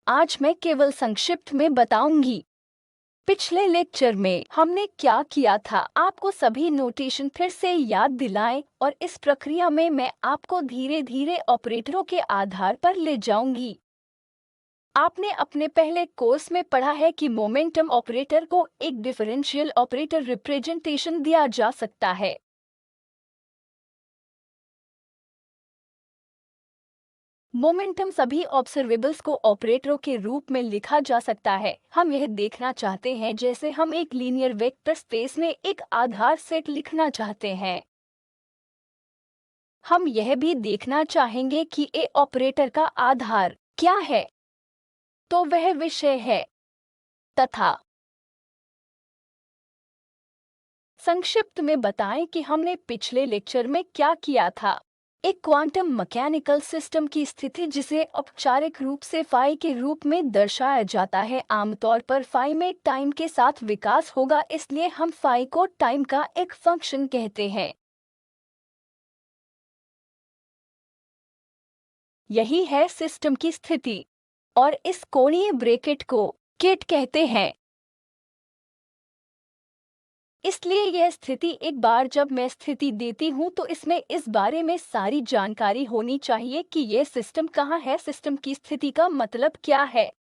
आज मैं केवल संक्षिप्त में बताऊंगी। पिछले लेक्चर में हमने क्या किया था, आपको सभी नोटेशन फिर से याद दिलाएं और इस प्रक्रिया में मैं आपको धीरे धीरे ऑपरेटरों के आधार पर ले जाऊंगी। आपने अपने पहले कोर्स में पढ़ा है कि मोमेंटम ऑपरेटर को एक डिफरेंशियल ऑपरेटर रिप्रेजेंटेशन दिया जा सकता है। मोमेंटम सभी ऑब्जर्वेबल्स को ऑपरेटरों के रूप में लिखा जा सकता है। हम यह देखना चाहते हैं जैसे हम एक लीनियर वेक्टर स्पेस में एक आधार सेट लिखना चाहते हैं। हम यह भी देखना चाहेंगे कि ए ऑपरेटर का आधार क्या है, तो वह विषय है तथा। संक्षिप्त में बताएं कि हमने पिछले लेक्चर में क्या किया था। एक क्वांटम मैकेनिकल सिस्टम की स्थिति जिसे औपचारिक रूप से फाई के रूप में दर्शाया जाता है। आमतौर पर फाई में टाइम के साथ विकास होगा, इसलिए हम फाई को टाइम का एक फंक्शन कहते हैं। यही है सिस्टम की स्थिति और इस कोणीय ब्रैकेट को किट कहते हैं। इसलिए यह स्थिति, एक बार जब मैं स्थिति देती हूँ तो इसमें इस बारे में सारी जानकारी होनी चाहिए कि यह सिस्टम कहाँ है, सिस्टम की स्थिति का मतलब क्या है।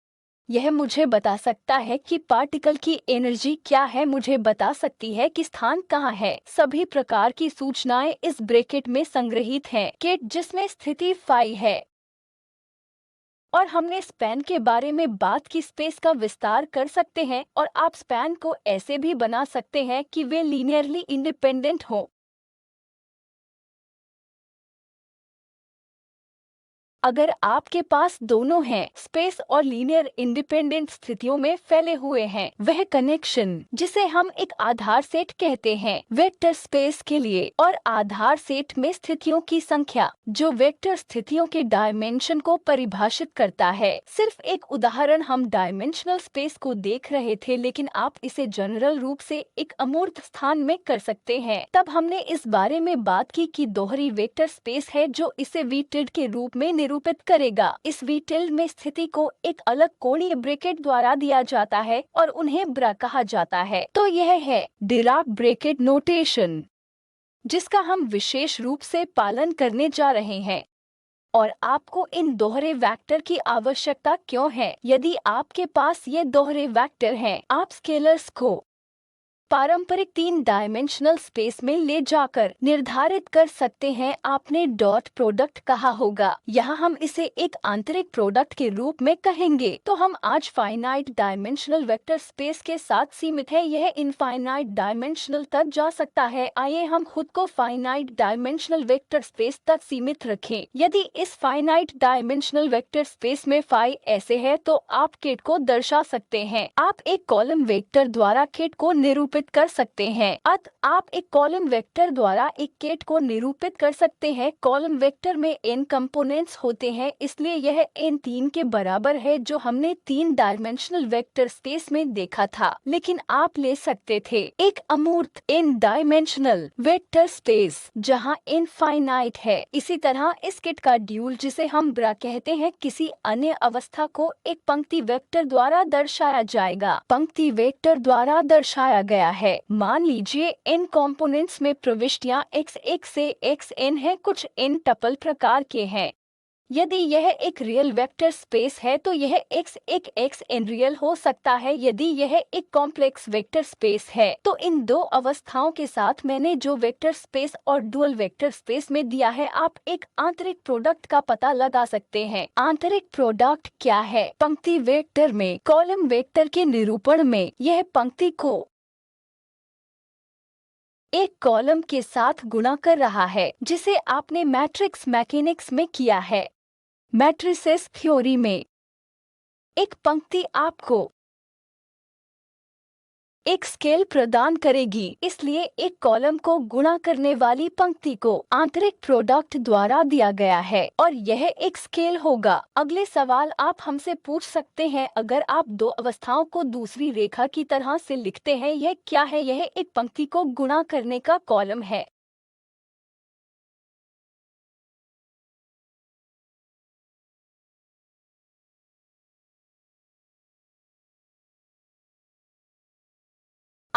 यह मुझे बता सकता है कि पार्टिकल की एनर्जी क्या है, मुझे बता सकती है कि स्थान कहाँ है। सभी प्रकार की सूचनाएं इस ब्रैकेट में संग्रहित हैं। किट जिसमें स्थिति फाई है। और हमने स्पैन के बारे में बात की, स्पेस का विस्तार कर सकते हैं और आप स्पैन को ऐसे भी बना सकते हैं कि वे लीनियरली इंडिपेंडेंट हों। अगर आपके पास दोनों हैं, स्पेस और लीनियर इंडिपेंडेंट स्थितियों में फैले हुए हैं, वह कनेक्शन जिसे हम एक आधार सेट कहते हैं वेक्टर स्पेस के लिए, और आधार सेट में स्थितियों की संख्या जो वेक्टर स्थितियों के डायमेंशन को परिभाषित करता है। सिर्फ एक उदाहरण, हम डायमेंशनल स्पेस को देख रहे थे, लेकिन आप इसे जनरल रूप से एक अमूर्त स्थान में कर सकते हैं। तब हमने इस बारे में बात की कि दोहरी वेक्टर स्पेस है जो इसे वी टिल्ड के रूप में निरूपित करेगा। इस वी टिल्ड में स्थिति को एक अलग कोणीय ब्रैकेट द्वारा दिया जाता है और उन्हें ब्रा कहा जाता है। तो यह है डिराक ब्रैकेट नोटेशन जिसका हम विशेष रूप से पालन करने जा रहे हैं। और आपको इन दोहरे वेक्टर की आवश्यकता क्यों है? यदि आपके पास ये दोहरे वेक्टर हैं, आप स्केलर्स को पारंपरिक 3 डायमेंशनल स्पेस में ले जाकर निर्धारित कर सकते हैं। आपने डॉट प्रोडक्ट कहा होगा, यहाँ हम इसे एक आंतरिक प्रोडक्ट के रूप में कहेंगे। तो हम आज फाइनाइट डायमेंशनल वेक्टर स्पेस के साथ सीमित है, यह इनफाइनाइट डायमेंशनल तक जा सकता है। आइए हम खुद को फाइनाइट डायमेंशनल वेक्टर स्पेस तक सीमित रखें। यदि इस फाइनाइट डायमेंशनल वेक्टर स्पेस में फाई ऐसे है तो आप किट को दर्शा सकते हैं। आप एक कॉलम वेक्टर द्वारा किट को निरूपित कर सकते हैं। आप एक कॉलम वेक्टर द्वारा एक किट को निरूपित कर सकते हैं। कॉलम वेक्टर में n कंपोनेंट्स होते हैं, इसलिए यह n 3 के बराबर है जो हमने 3 डायमेंशनल वेक्टर स्पेस में देखा था। लेकिन आप ले सकते थे एक अमूर्त n डायमेंशनल वेक्टर स्पेस जहां n फाइनाइट है। इसी तरह इस किट का ड्यूल जिसे हम ब्रा कहते हैं, किसी अन्य अवस्था को एक पंक्ति वेक्टर द्वारा दर्शाया जाएगा। पंक्ति वेक्टर द्वारा दर्शाया गया है। मान लीजिए n कंपोनेंट्स में प्रविष्टियां x1 से xn है, कुछ n टपल प्रकार के हैं। यदि यह एक रियल वेक्टर स्पेस है तो यह x1 xn रियल हो सकता है। यदि यह एक कॉम्प्लेक्स वेक्टर स्पेस है तो इन दो अवस्थाओं के साथ मैंने जो वेक्टर स्पेस और डुअल वेक्टर स्पेस में दिया है, आप एक आंतरिक प्रोडक्ट का पता लगा सकते हैं। आंतरिक प्रोडक्ट क्या है? पंक्ति वेक्टर में कॉलम वेक्टर के निरूपण में यह पंक्ति को एक कॉलम के साथ गुणा कर रहा है, जिसे आपने मैट्रिक्स मैकेनिक्स में किया है। मैट्रिसेस थ्योरी में एक पंक्ति आपको एक स्केल प्रदान करेगी, इसलिए एक कॉलम को गुणा करने वाली पंक्ति को आंतरिक प्रोडक्ट द्वारा दिया गया है और यह एक स्केल होगा। अगले सवाल आप हमसे पूछ सकते हैं, अगर आप दो अवस्थाओं को दूसरी रेखा की तरह से लिखते हैं, यह क्या है? यह एक पंक्ति को गुणा करने का कॉलम है।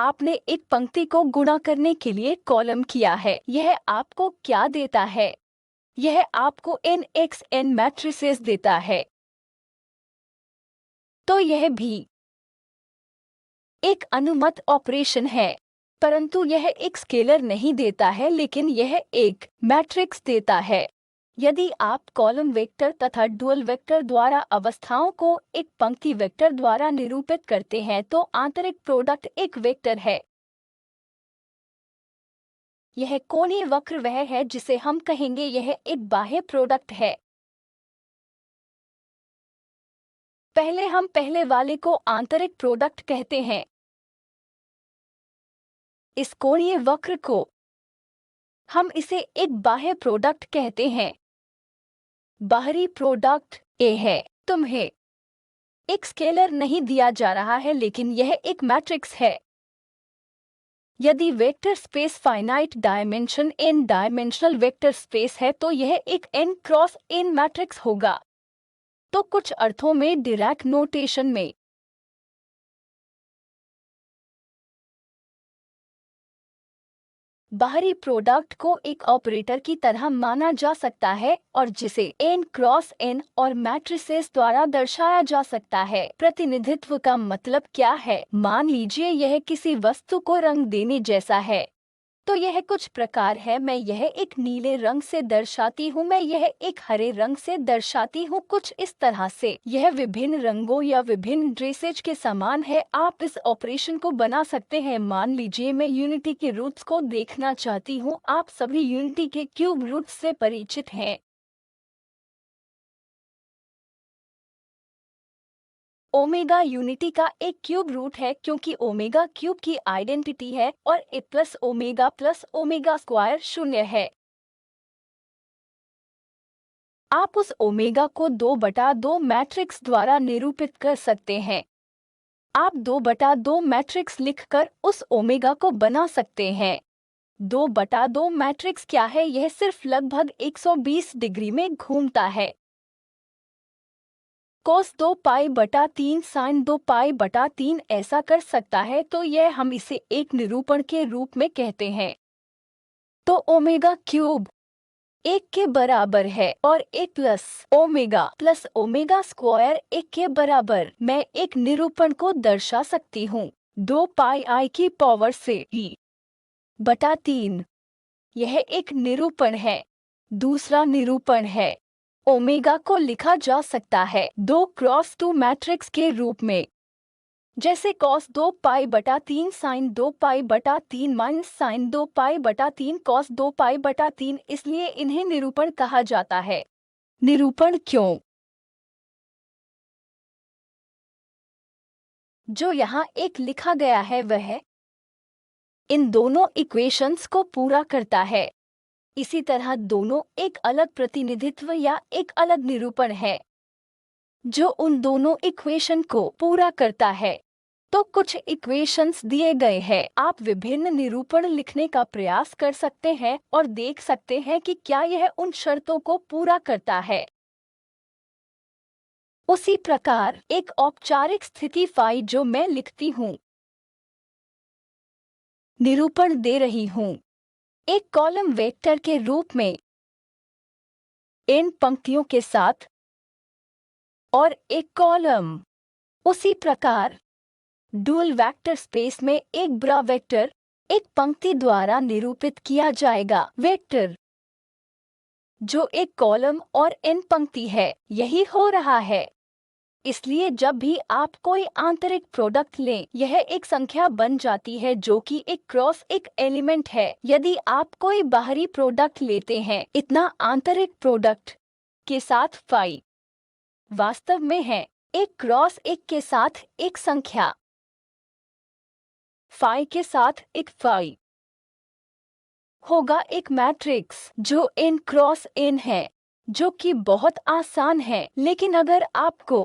आपने एक पंक्ति को गुणा करने के लिए कॉलम किया है, यह आपको क्या देता है? यह आपको n मैट्रिसेस देता है। तो यह भी एक अनुमत ऑपरेशन है, परंतु यह एक स्केलर नहीं देता है, लेकिन यह एक मैट्रिक्स देता है। यदि आप कॉलम वेक्टर तथा डुअल वेक्टर द्वारा अवस्थाओं को एक पंक्ति वेक्टर द्वारा निरूपित करते हैं तो आंतरिक प्रोडक्ट एक वेक्टर है। यह कोणीय वक्र वह है जिसे हम कहेंगे यह एक बाह्य प्रोडक्ट है। पहले हम पहले वाले को आंतरिक प्रोडक्ट कहते हैं। इस कोणीय वक्र को हम इसे एक बाह्य प्रोडक्ट कहते हैं। बाहरी प्रोडक्ट ए है। तुम्हें एक स्केलर नहीं दिया जा रहा है, लेकिन यह एक मैट्रिक्स है। यदि vector space finite dimension n dimensional vector space है तो यह एक n क्रॉस n मैट्रिक्स होगा। तो कुछ अर्थों में डिराक नोटेशन में बाहरी प्रोडक्ट को एक ऑपरेटर की तरह माना जा सकता है और जिसे n क्रॉस n और मैट्रिसेस द्वारा दर्शाया जा सकता है। प्रतिनिधित्व का मतलब क्या है? मान लीजिए यह किसी वस्तु को रंग देने जैसा है, तो यह कुछ प्रकार है। मैं यह एक नीले रंग से दर्शाती हूँ, मैं यह एक हरे रंग से दर्शाती हूँ, कुछ इस तरह से। यह विभिन्न रंगों या विभिन्न ड्रेसेज के समान है। आप इस ऑपरेशन को बना सकते हैं। मान लीजिए मैं यूनिटी के रूट्स को देखना चाहती हूँ। आप सभी यूनिटी के क्यूब रूट्स से परिचित हैं। ओमेगा यूनिटी का एक क्यूब रूट है क्योंकि ओमेगा क्यूब की आइडेंटिटी है और ए प्लस ओमेगा स्क्वायर 0 है। आप उस ओमेगा को 2/2 मैट्रिक्स द्वारा निरूपित कर सकते हैं। आप 2/2 मैट्रिक्स लिखकर उस ओमेगा को बना सकते हैं। 2/2 मैट्रिक्स क्या है? यह सिर्फ लगभग 120 डिग्री में घूमता है। cos 2π/3 sin 2π/3 ऐसा कर सकता है, तो यह हम इसे एक निरूपण के रूप में कहते हैं। तो ओमेगा क्यूब 1 के बराबर है और 1 प्लस ओमेगा स्क्वायर 1 के बराबर। मैं एक निरूपण को दर्शा सकती हूँ 2πi की पावर से e/3। यह एक निरूपण है। दूसरा निरूपण है ओमेगा को लिखा जा सकता है 2 क्रॉस 2 मैट्रिक्स के रूप में, जैसे cos 2π/3 sin 2π/3 minus sin 2π/3 cos 2π/3। इसलिए इन्हें निरूपण कहा जाता है। निरूपण क्यों? जो यहाँ एक लिखा गया है वह इन दोनों इक्वेशंस को पूरा करता है। इसी तरह दोनों एक अलग प्रतिनिधित्व या एक अलग निरूपण है जो उन दोनों इक्वेशन को पूरा करता है। तो कुछ इक्वेशंस दिए गए हैं। आप विभिन्न निरूपण लिखने का प्रयास कर सकते हैं और देख सकते हैं कि क्या यह उन शर्तों को पूरा करता है। उसी प्रकार एक औपचारिक स्थिति फाई जो मैं लिखती हूँ, निरूपण दे रही हूँ एक कॉलम वेक्टर के रूप में n पंक्तियों के साथ और एक कॉलम। उसी प्रकार डुअल वेक्टर स्पेस में एक ब्रा वेक्टर एक पंक्ति द्वारा निरूपित किया जाएगा। वेक्टर जो एक कॉलम और n पंक्ति है, यही हो रहा है। इसलिए जब भी आप कोई आंतरिक प्रोडक्ट लें, यह एक संख्या बन जाती है जो कि एक क्रॉस एक एलिमेंट है। यदि आप कोई बाहरी प्रोडक्ट लेते हैं, इतना आंतरिक प्रोडक्ट के साथ फाई वास्तव में है एक क्रॉस एक के साथ एक संख्या, फाई के साथ एक फाई होगा एक मैट्रिक्स जो n क्रॉस n है, जो कि बहुत आसान है। लेकिन अगर आपको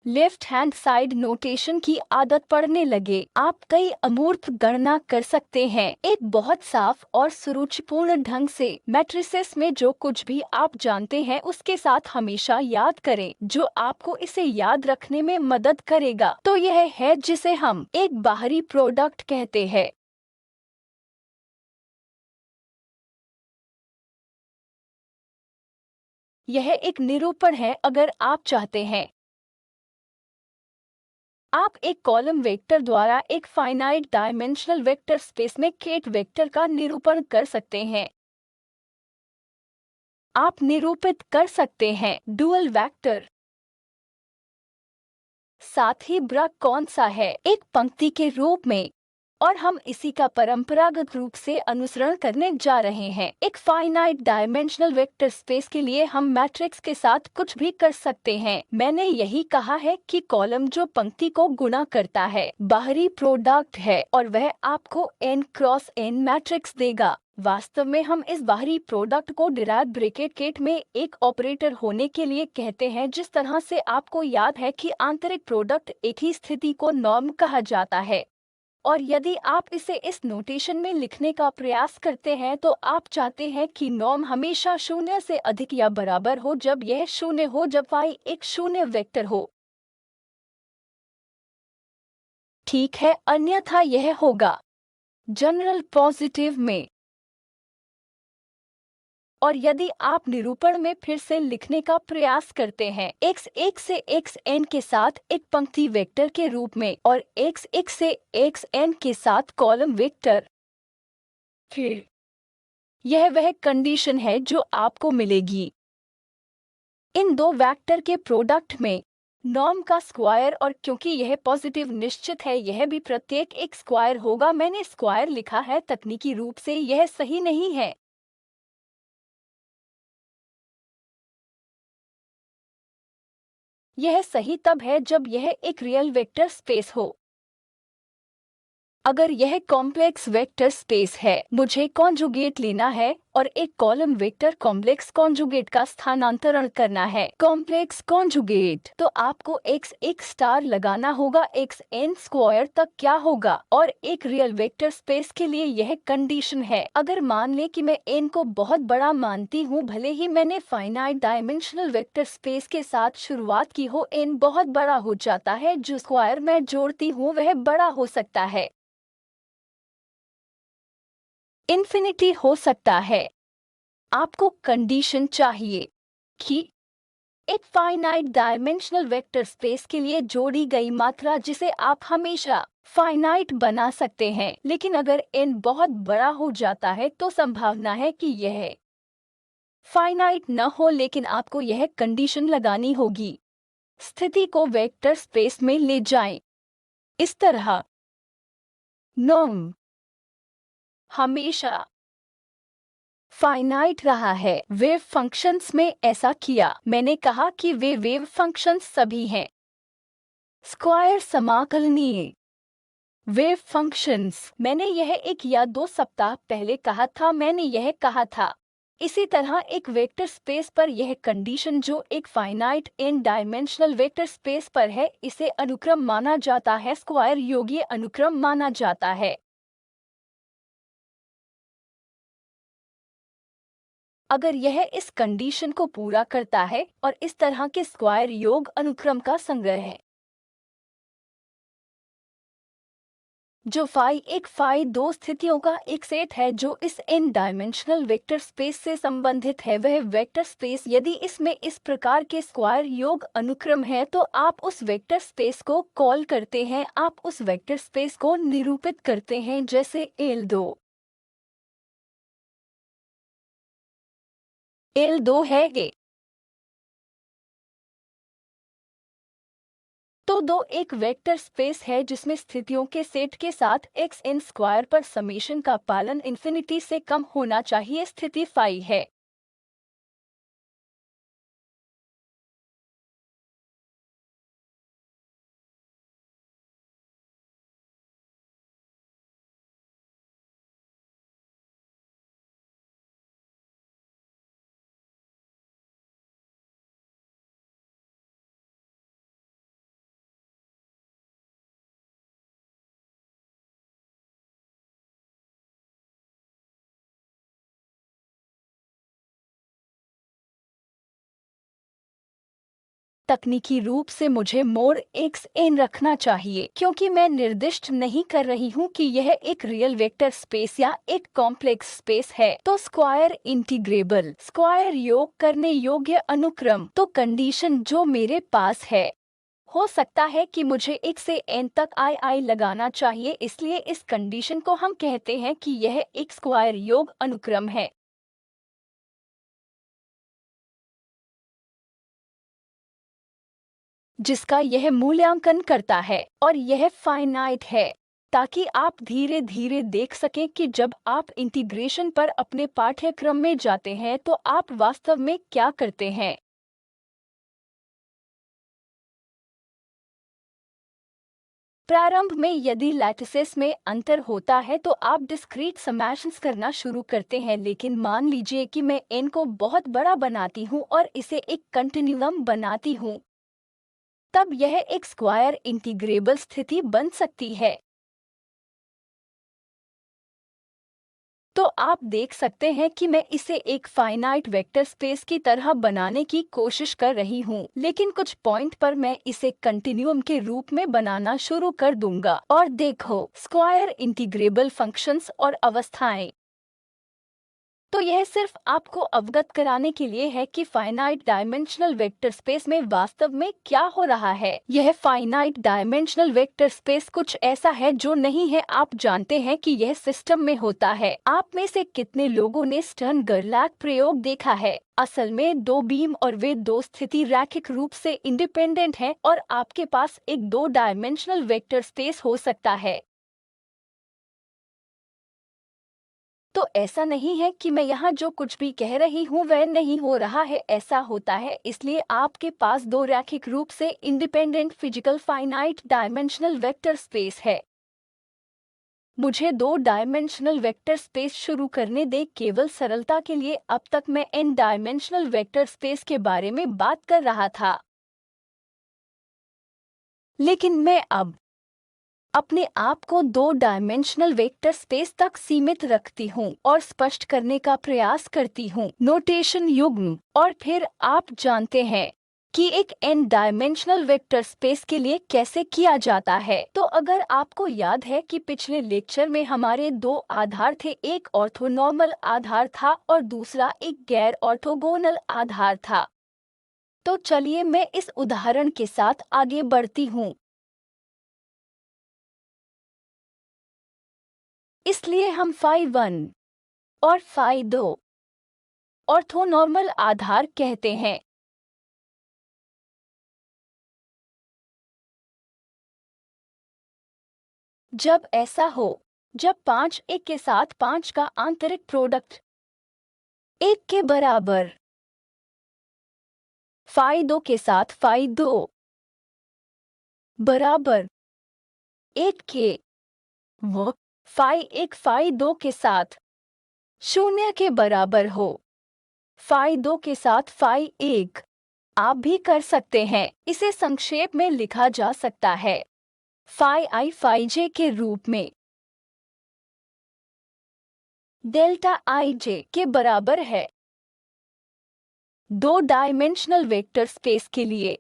लेफ्ट हैंड साइड नोटेशन की आदत पड़ने लगे, आप कई अमूर्त गणना कर सकते हैं। एक बहुत साफ और सुरुचिपूर्ण ढंग से मैट्रिसेस में जो कुछ भी आप जानते हैं उसके साथ हमेशा याद करें, जो आपको इसे याद रखने में मदद करेगा। तो यह है जिसे हम एक बाहरी प्रोडक्ट कहते हैं। यह एक निरूपण है। अगर आप चाहते हैं, आप एक कॉलम वेक्टर द्वारा एक फाइनाइट डायमेंशनल वेक्टर स्पेस में केट वेक्टर का निरूपण कर सकते हैं। आप निरूपित कर सकते हैं डुअल वेक्टर। साथ ही ब्रैक कौन सा है, एक पंक्ति के रूप में, और हम इसी का परंपरागत रूप से अनुसरण करने जा रहे हैं। एक फाइनाइट डायमेंशनल वेक्टर स्पेस के लिए हम मैट्रिक्स के साथ कुछ भी कर सकते हैं। मैंने यही कहा है कि कॉलम जो पंक्ति को गुणा करता है बाहरी प्रोडक्ट है और वह आपको n क्रॉस n मैट्रिक्स देगा। वास्तव में हम इस बाहरी प्रोडक्ट को डिराइव ब्रैकेट में एक ऑपरेटर होने के लिए कहते हैं। जिस तरह से आपको याद है कि आंतरिक प्रोडक्ट एक ही स्थिति को नॉर्म कहा जाता है, और यदि आप इसे इस नोटेशन में लिखने का प्रयास करते हैं तो आप चाहते हैं कि नॉर्म हमेशा 0 से अधिक या बराबर हो जब यह 0 हो, जब फाई एक शून्य वेक्टर हो। ठीक है, अन्यथा यह होगा जनरल पॉजिटिव में। और यदि आप निरूपण में फिर से लिखने का प्रयास करते हैं x1 से xn के साथ एक पंक्ति वेक्टर के रूप में और x1 से xn के साथ कॉलम वेक्टर, फिर यह वह कंडीशन है जो आपको मिलेगी इन दो वेक्टर के प्रोडक्ट में नॉर्म का स्क्वायर। और क्योंकि यह पॉजिटिव निश्चित है, यह भी प्रत्येक एक स्क्वायर होगा। मैंने स्क्वायर लिखा है, तकनीकी रूप से यह सही नहीं है। यह सही तब है जब यह एक रियल वेक्टर स्पेस हो। अगर यह कॉम्प्लेक्स वेक्टर स्पेस है, मुझे कॉन्जुगेट लेना है और एक कॉलम वेक्टर कॉम्प्लेक्स कॉन्जुगेट का स्थानांतरण करना है। कॉम्प्लेक्स कॉन्जुगेट तो आपको x एक स्टार लगाना होगा। x n स्क्वायर तक क्या होगा, और एक रियल वेक्टर स्पेस के लिए यह कंडीशन है। अगर मान लें कि मैं n को बहुत बड़ा मानती हूँ, भले ही मैंने फाइनाइट डायमेंशनल वेक्टर स्पेस के साथ शुरुआत की हो, n बहुत बड़ा हो जाता है। जो स्क्वायर मैं जोड़ती हूँ वह बड़ा हो सकता है, इन्फिनिटी हो सकता है। आपको कंडीशन चाहिए कि एक फाइनाइट डायमेंशनल वेक्टर स्पेस के लिए जोड़ी गई मात्रा जिसे आप हमेशा फाइनाइट बना सकते हैं, लेकिन अगर n बहुत बड़ा हो जाता है तो संभावना है कि यह फाइनाइट न हो। लेकिन आपको यह कंडीशन लगानी होगी, स्थिति को वेक्टर स्पेस में ले जाएं। इस तरह नॉर्म हमेशा फाइनाइट रहा है। वेव फंक्शंस में ऐसा किया। मैंने कहा कि वे वेव फंक्शंस सभी हैं स्क्वायर समाकलनीय वेव फंक्शंस। मैंने यह 1 या 2 सप्ताह पहले कहा था। मैंने यह कहा था। इसी तरह एक वेक्टर स्पेस पर यह कंडीशन जो एक finite n dimensional vector space पर है, इसे अनुक्रम माना जाता है, स्क्वायर योगीय अनुक्रम माना जाता है। अगर यह इस कंडीशन को पूरा करता है और इस तरह के स्क्वायर योग अनुक्रम का संग्रह है, जो फाई एक फाई दो स्थितियों का एक सेट है जो इस n डायमेंशनल वेक्टर स्पेस से संबंधित है, वह वेक्टर स्पेस यदि इसमें इस प्रकार के स्क्वायर योग अनुक्रम है तो आप उस वेक्टर स्पेस को कॉल करते हैं, आप उस वेक्टर स्पेस को निरूपित करते हैं जैसे L2। L2 है ये। तो दो एक वेक्टर स्पेस है जिसमें स्थितियों के सेट के साथ x n स्क्वायर पर समेशन का पालन इन्फिनिटी से कम होना चाहिए। स्थिति फाई है। तकनीकी रूप से मुझे मोर एक्स एन रखना चाहिए क्योंकि मैं निर्दिष्ट नहीं कर रही हूँ कि यह एक रियल वेक्टर स्पेस या एक कॉम्प्लेक्स स्पेस है। तो स्क्वायर इंटीग्रेबल, स्क्वायर योग करने योग्य अनुक्रम। तो कंडीशन जो मेरे पास है, हो सकता है कि मुझे 1 से n तक आई लगाना चाहिए, इसलिए इस कंडीशन को हम कहते हैं कि यह एक स्क्वायर योग अनुक्रम है। जिसका यह मूल्यांकन करता है और यह फाइनाइट है, ताकि आप धीरे धीरे देख सकें कि जब आप इंटीग्रेशन पर अपने पाठ्यक्रम में जाते हैं तो आप वास्तव में क्या करते हैं। प्रारंभ में यदि लैटिसेस में अंतर होता है तो आप डिस्क्रीट समैशंस करना शुरू करते हैं, लेकिन मान लीजिए कि मैं n को बहुत बड़ा बनाती हूँ और इसे एक कंटिन्यूअम बनाती हूँ, तब यह एक स्क्वायर इंटीग्रेबल स्थिति बन सकती है। तो आप देख सकते हैं कि मैं इसे एक फाइनाइट वेक्टर स्पेस की तरह बनाने की कोशिश कर रही हूँ, लेकिन कुछ पॉइंट पर मैं इसे कंटिन्यूअम के रूप में बनाना शुरू कर दूंगा। और देखो, स्क्वायर इंटीग्रेबल फंक्शंस और अवस्थाएं। तो यह सिर्फ आपको अवगत कराने के लिए है कि फाइनाइट डायमेंशनल वेक्टर स्पेस में वास्तव में क्या हो रहा है। यह फाइनाइट डायमेंशनल वेक्टर स्पेस कुछ ऐसा है जो नहीं है। आप जानते हैं कि यह सिस्टम में होता है। आप में से कितने लोगों ने स्टर्न गर्लैक प्रयोग देखा है? असल में दो बीम और वे दो स्थिति रैखिक रूप से इंडिपेंडेंट हैं और आपके पास एक दो डायमेंशनल वेक्टर स्पेस हो सकता है। तो ऐसा नहीं है कि मैं यहाँ जो कुछ भी कह रही हूँ वह नहीं हो रहा है, ऐसा होता है। इसलिए आपके पास दो रैखिक रूप से independent physical finite dimensional vector space है। मुझे दो डायमेंशनल वेक्टर स्पेस शुरू करने दे। केवल सरलता के लिए अब तक मैं n डायमेंशनल वेक्टर स्पेस के बारे में बात कर रहा था, लेकिन मैं अब अपने आप को दो डायमेंशनल वेक्टर स्पेस तक सीमित रखती हूँ और स्पष्ट करने का प्रयास करती हूँ नोटेशन युग्म। और फिर आप जानते हैं कि एक n डायमेंशनल वेक्टर स्पेस के लिए कैसे किया जाता है। तो अगर आपको याद है कि पिछले लेक्चर में हमारे दो आधार थे, एक ऑर्थोनॉर्मल आधार था और दूसरा एक गैर ऑर्थोगोनल आधार था। तो चलिए मैं इस उदाहरण के साथ आगे बढ़ती हूँ। इसलिए हम फाई 1 और फाई 2 ऑर्थोनॉर्मल आधार कहते हैं। जब ऐसा हो, जब 5 1 के साथ 5 का आंतरिक प्रोडक्ट 1 के बराबर, फाई 2 के साथ फाई 2 बराबर 1 के, वो फाई 1 फाई 2 के साथ 0 के बराबर हो, फाई 2 के साथ फाई 1। आप भी कर सकते हैं। इसे संक्षेप में लिखा जा सकता है फाई आई फाई जे के रूप में। डेल्टा आई जे के बराबर है दो डायमेंशनल वेक्टर स्पेस के लिए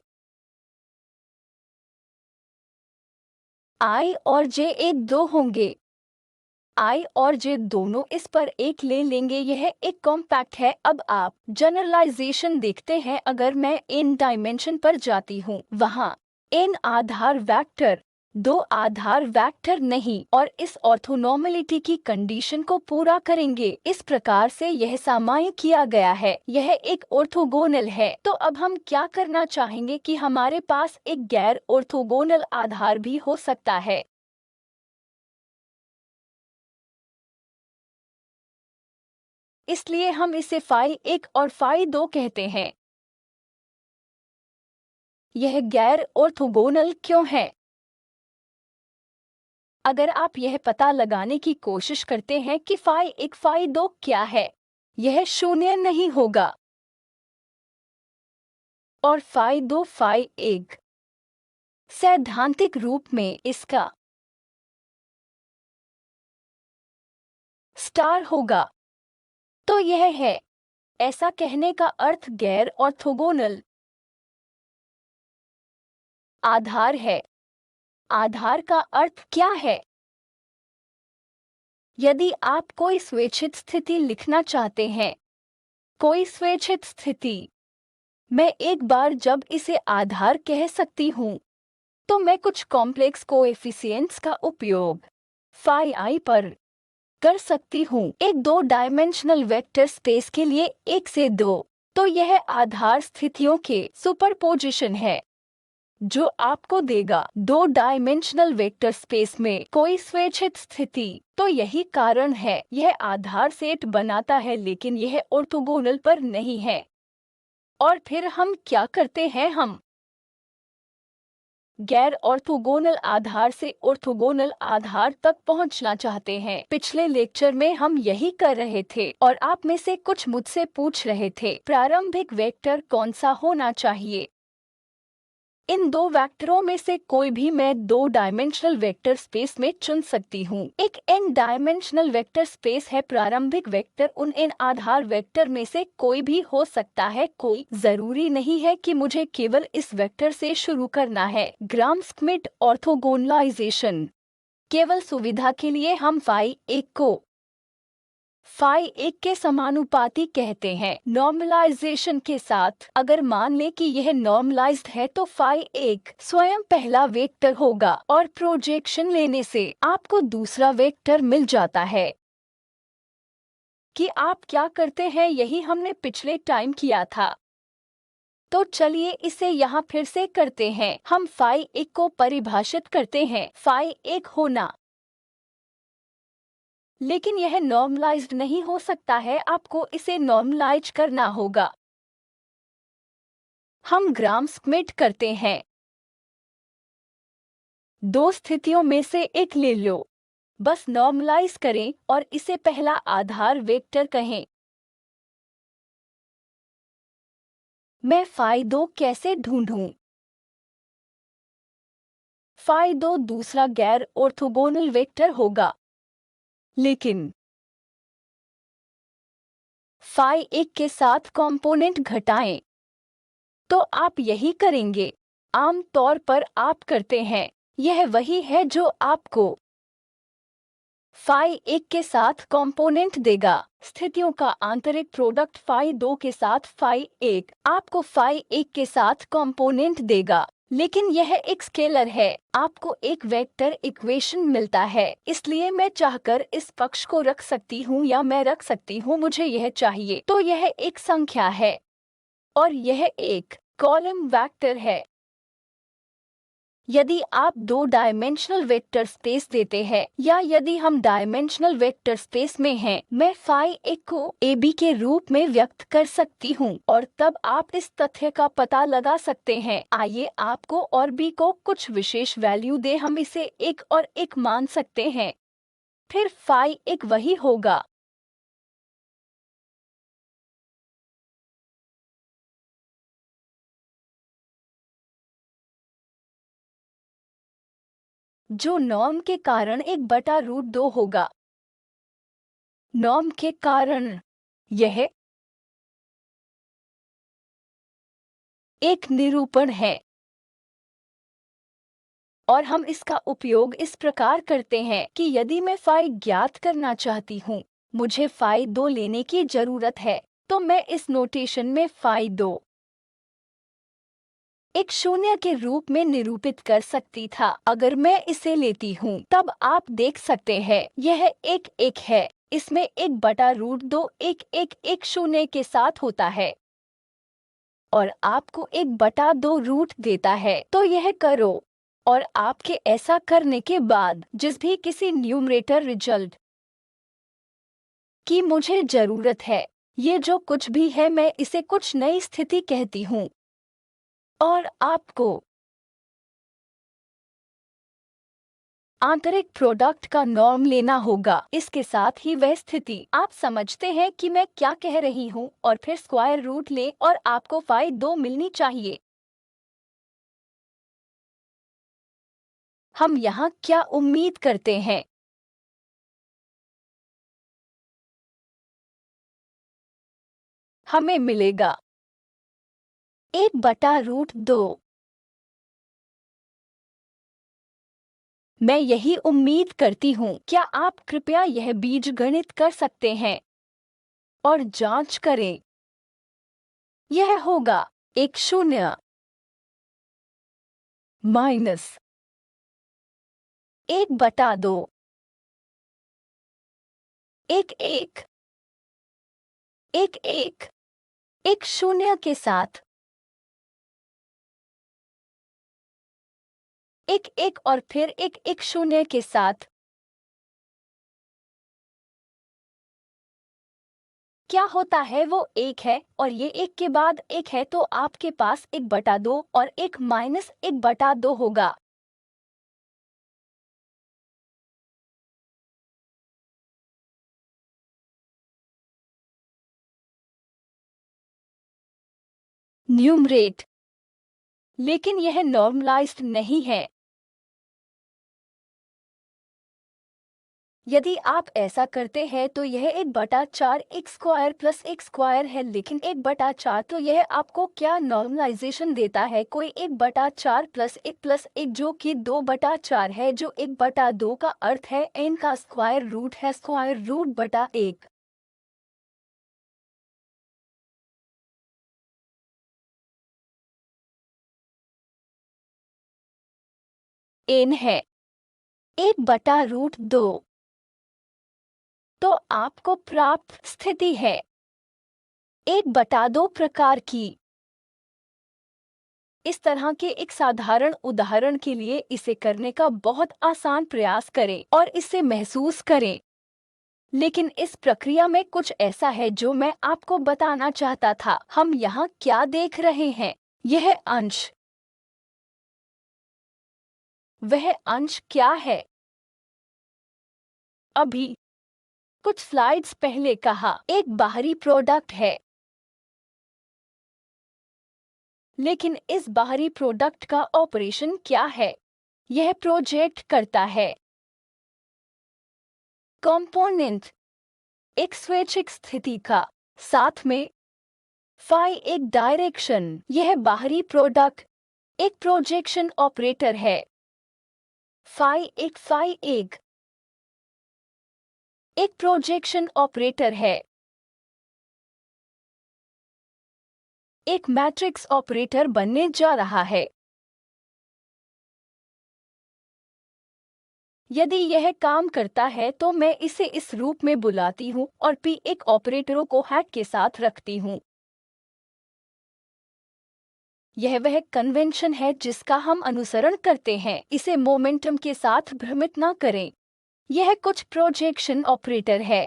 आई और जे एक दो होंगे। आई और जे दोनों इस पर एक ले लेंगे। यह एक कॉम्पैक्ट है। अब आप जनरलाइजेशन देखते हैं। अगर मैं इन डायमेंशन पर जाती हूँ, वहाँ इन आधार वेक्टर दो आधार वेक्टर नहीं और इस ऑर्थोनॉर्मलिटी की कंडीशन को पूरा करेंगे। इस प्रकार से यह सामान्य किया गया है, यह एक ऑर्थोगोनल है। तो अब हम क्या करना चाहेंगे कि हमारे पास एक गैर ऑर्थोगोनल आधार भी हो सकता है। इसलिए हम इसे फाई 1 और फाई 2 कहते हैं। यह गैर ऑर्थोगोनल क्यों है? अगर आप यह पता लगाने की कोशिश करते हैं कि फाई 1 फाई 2 क्या है, यह शून्य नहीं होगा और फाई 2 फाई 1 सैद्धांतिक रूप में इसका स्टार होगा। तो यह है, ऐसा कहने का अर्थ गैर ऑर्थोगोनल आधार है। आधार का अर्थ क्या है? यदि आप कोई स्वेच्छित स्थिति लिखना चाहते हैं, कोई स्वेच्छित स्थिति, मैं एक बार जब इसे आधार कह सकती हूँ, तो मैं कुछ कॉम्प्लेक्स कोएफिशिएंट्स का उपयोग फाई आई पर कर सकती हूँ। एक दो डायमेंशनल वेक्टर स्पेस के लिए 1 से 2, तो यह आधार स्थितियों के सुपरपोजिशन है जो आपको देगा 2 डायमेंशनल वेक्टर स्पेस में कोई स्वेच्छित स्थिति। तो यही कारण है यह आधार सेट बनाता है, लेकिन यह ऑर्थोगोनल पर नहीं है। और फिर हम क्या करते हैं? हम गैर ऑर्थोगोनल आधार से ऑर्थोगोनल आधार तक पहुंचना चाहते हैं। पिछले लेक्चर में हम यही कर रहे थे और आप में से कुछ मुझसे पूछ रहे थे प्रारंभिक वेक्टर कौन सा होना चाहिए। इन दो वेक्टरों में से कोई भी मैं 2 डायमेंशनल वेक्टर स्पेस में चुन सकती हूँ। एक n डायमेंशनल वेक्टर स्पेस है। प्रारंभिक वेक्टर उन n आधार वेक्टर में से कोई भी हो सकता है। कोई जरूरी नहीं है कि मुझे केवल इस वेक्टर से शुरू करना है। ग्राम-श्मिट ऑर्थोगोनलाइजेशन। केवल सुविधा के लिए हम फाई 1 को फाई 1 के समानुपाती कहते हैं। नॉर्मलाइजेशन के साथ अगर मान लें कि यह नॉर्मलाइज्ड है, तो फाई 1 स्वयं पहला वेक्टर होगा और प्रोजेक्शन लेने से आपको दूसरा वेक्टर मिल जाता है। कि आप क्या करते हैं, यही हमने पिछले टाइम किया था। तो चलिए इसे यहाँ फिर से करते हैं। हम फाई 1 को परिभाषित करते हैं। फाई 1 होना, लेकिन यह नॉर्मलाइज्ड नहीं हो सकता है, आपको इसे नॉर्मलाइज करना होगा। हम ग्राम-श्मिट करते हैं। 2 स्थितियों में से एक ले लो। बस नॉर्मलाइज करें और इसे पहला आधार वेक्टर कहें। मैं फाई 2 कैसे ढूंढूं? फाई 2 दूसरा गैर ऑर्थोगोनल वेक्टर होगा, लेकिन फाई 1 के साथ कंपोनेंट घटाएं। तो आप यही करेंगे। आम तौर पर आप करते हैं। यह वही है जो आपको फाई 1 के साथ कंपोनेंट देगा। स्थितियों का आंतरिक प्रोडक्ट फाई 2 के साथ फाई 1 आपको फाई 1 के साथ कंपोनेंट देगा, लेकिन यह एक स्केलर है। आपको एक वेक्टर इक्वेशन मिलता है, इसलिए मैं चाहकर इस पक्ष को रख सकती हूँ या मैं रख सकती हूँ, मुझे यह चाहिए। तो यह एक संख्या है और यह एक कॉलम वेक्टर है। यदि आप 2 डायमेंशनल वेक्टर स्पेस देते हैं या यदि हम डायमेंशनल वेक्टर स्पेस में हैं, मैं फाई 1 को AB के रूप में व्यक्त कर सकती हूँ और तब आप इस तथ्य का पता लगा सकते हैं। आइए आपको और B को कुछ विशेष वैल्यू दे, हम इसे 1 और 1 मान सकते हैं। फिर फाई 1 वही होगा। जो नॉर्म के कारण 1/√2 होगा। नॉर्म के कारण यह एक निरूपण है और हम इसका उपयोग इस प्रकार करते हैं कि यदि मैं फाई ज्ञात करना चाहती हूँ, मुझे फाई 2 लेने की जरूरत है, तो मैं इस नोटेशन में फाई 2 एक शून्य के रूप में निरूपित कर सकती था। अगर मैं इसे लेती हूँ, तब आप देख सकते हैं यह एक एक है। इसमें 1/√2 1 शून्य के साथ होता है और आपको 1/2 रूट देता है। तो यह करो और आपके ऐसा करने के बाद जिस भी किसी न्यूमरेटर रिजल्ट की मुझे जरूरत है, ये जो कुछ भी है, मैं इसे कुछ नई स्थिति कहती हूँ और आपको आंतरिक प्रोडक्ट का नॉर्म लेना होगा। इसके साथ ही वह स्थिति आप समझते हैं कि मैं क्या कह रही हूँ और फिर स्क्वायर रूट ले और आपको फाई 2 मिलनी चाहिए। हम यहाँ क्या उम्मीद करते हैं? हमें मिलेगा 1/√2 मैं यही उम्मीद करती हूँ। क्या आप कृपया यह बीजगणित कर सकते हैं और जांच करें? यह होगा 1 0 माइनस 1/2 1 1 1 1 1 0 के साथ 1 1 और फिर 1 1 0 के साथ। क्या होता है वो 1 है और ये 1 के बाद 1 है, तो आपके पास 1/2 और 1 माइनस 1/2 होगा। न्यूमरेट, लेकिन यह नॉर्मलाइज्ड नहीं है। यदि आप ऐसा करते हैं तो यह 1/4 x square plus x square है, लेकिन 1/4 तो यह आपको क्या नॉर्मलाइजेशन देता है? कोई 1/4 प्लस 1 जो कि 2/4 है, जो 1/2 का अर्थ है n का स्क्वायर रूट है, स्क्वायर रूट बटा 1। n है 1/√2। तो आपको प्राप्त स्थिति है 1/2 प्रकार की। इस तरह के एक साधारण उदाहरण के लिए इसे करने का बहुत आसान प्रयास करें और इसे महसूस करें। लेकिन इस प्रक्रिया में कुछ ऐसा है जो मैं आपको बताना चाहता था। हम यहाँ क्या देख रहे हैं? यह अंश, वह अंश क्या है? अभी कुछ स्लाइड्स पहले कहा, एक बाहरी प्रोडक्ट है। लेकिन इस बाहरी प्रोडक्ट का ऑपरेशन क्या है? यह प्रोजेक्ट करता है कंपोनेंट एक स्वैच्छिक स्थिति का, साथ में फाई एक डायरेक्शन। यह बाहरी प्रोडक्ट एक प्रोजेक्शन ऑपरेटर है। फाई एक एक प्रोजेक्शन ऑपरेटर है। एक मैट्रिक्स ऑपरेटर बनने जा रहा है। यदि यह काम करता है तो मैं इसे इस रूप में बुलाती हूँ और पी एक ऑपरेटरों को हैट के साथ रखती हूँ। यह वह कन्वेंशन है जिसका हम अनुसरण करते हैं। इसे मोमेंटम के साथ भ्रमित न करें। यह कुछ प्रोजेक्शन ऑपरेटर है।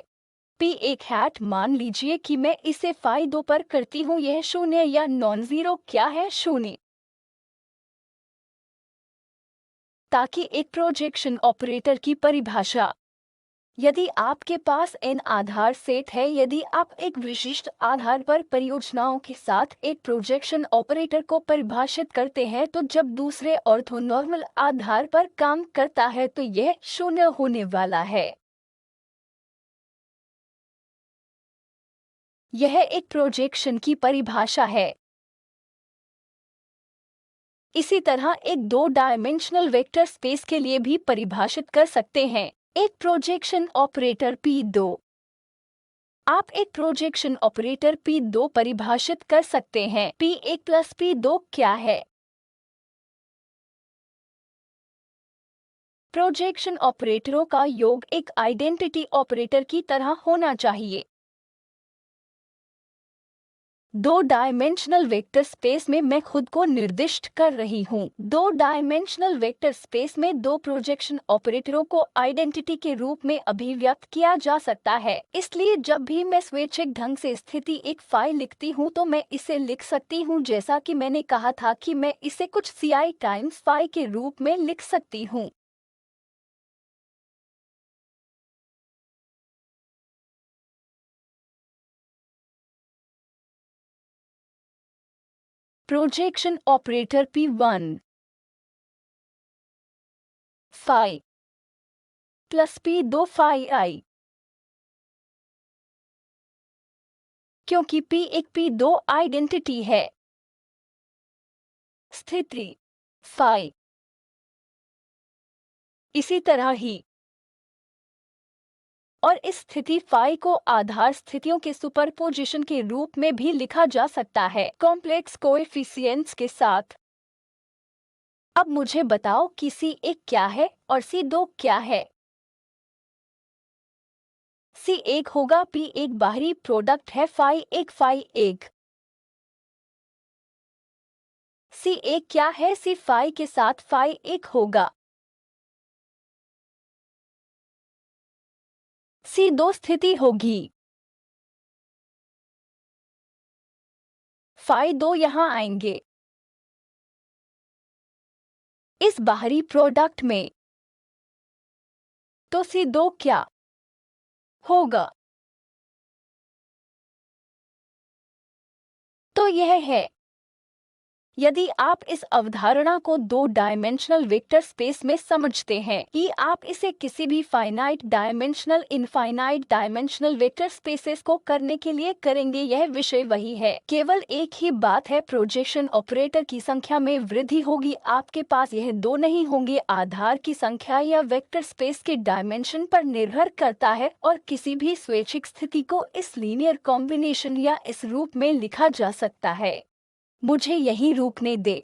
पी एक हैट, मान लीजिए कि मैं इसे फाई 2 पर करती हूँ। यह 0 या नॉन जीरो क्या है? 0। ताकि एक प्रोजेक्शन ऑपरेटर की परिभाषा, यदि आपके पास n आधार सेट है, यदि आप एक विशिष्ट आधार पर परियोजनाओं के साथ एक प्रोजेक्शन ऑपरेटर को परिभाषित करते हैं, तो जब दूसरे ऑर्थोनॉर्मल आधार पर काम करता है तो यह 0 होने वाला है। यह एक प्रोजेक्शन की परिभाषा है। इसी तरह एक 2 डायमेंशनल वेक्टर स्पेस के लिए भी परिभाषित कर सकते हैं। एक प्रोजेक्शन ऑपरेटर P2। आप एक प्रोजेक्शन ऑपरेटर P2 परिभाषित कर सकते हैं। P1 प्लस P2 क्या है? प्रोजेक्शन ऑपरेटरों का योग एक आइडेंटिटी ऑपरेटर की तरह होना चाहिए। 2 डायमेंशनल वेक्टर स्पेस में मैं खुद को निर्दिष्ट कर रही हूँ। 2 डायमेंशनल वेक्टर स्पेस में 2 प्रोजेक्शन ऑपरेटरों को आइडेंटिटी के रूप में अभिव्यक्त किया जा सकता है। इसलिए जब भी मैं स्वैच्छिक ढंग से स्थिति एक फाइल लिखती हूँ तो मैं इसे लिख सकती हूँ, जैसा कि मैंने कहा था कि मैं इसे कुछ ci टाइम्स फाई के रूप में लिख सकती हूँ। Projection operator P1 phi plus P2 phi I, क्योंकि P एक P2 आइडेंटिटी है। स्थिति फाई इसी तरह ही और इस स्थिति फाई को आधार स्थितियों के सुपरपोजिशन के रूप में भी लिखा जा सकता है कॉम्प्लेक्स कोएफिशिएंट्स के साथ। अब मुझे बताओ कि C1 क्या है और C2 क्या है। C1 होगा P एक बाहरी प्रोडक्ट है फाई1 C1 क्या है, C फाई के साथ फाई1 होगा। C2 स्थिति होगी फाई2 यहाँ आएंगे इस बाहरी प्रोडक्ट में, तो C2 क्या होगा। तो यह है, यदि आप इस अवधारणा को दो डायमेंशनल वेक्टर स्पेस में समझते हैं कि आप इसे किसी भी finite dimensional infinite dimensional vector spaces को करने के लिए करेंगे, यह विषय वही है। केवल एक ही बात है, प्रोजेक्शन ऑपरेटर की संख्या में वृद्धि होगी। आपके पास यह दो नहीं होंगे। आधार की संख्या या वेक्टर स्पेस के डायमेंशन पर निर्भर करता है और किसी भी स्वैच्छिक स्थिति को इस लीनियर कॉम्बिनेशन या इस रूप में लिखा जा सकता है। मुझे यहीं रोकने दे।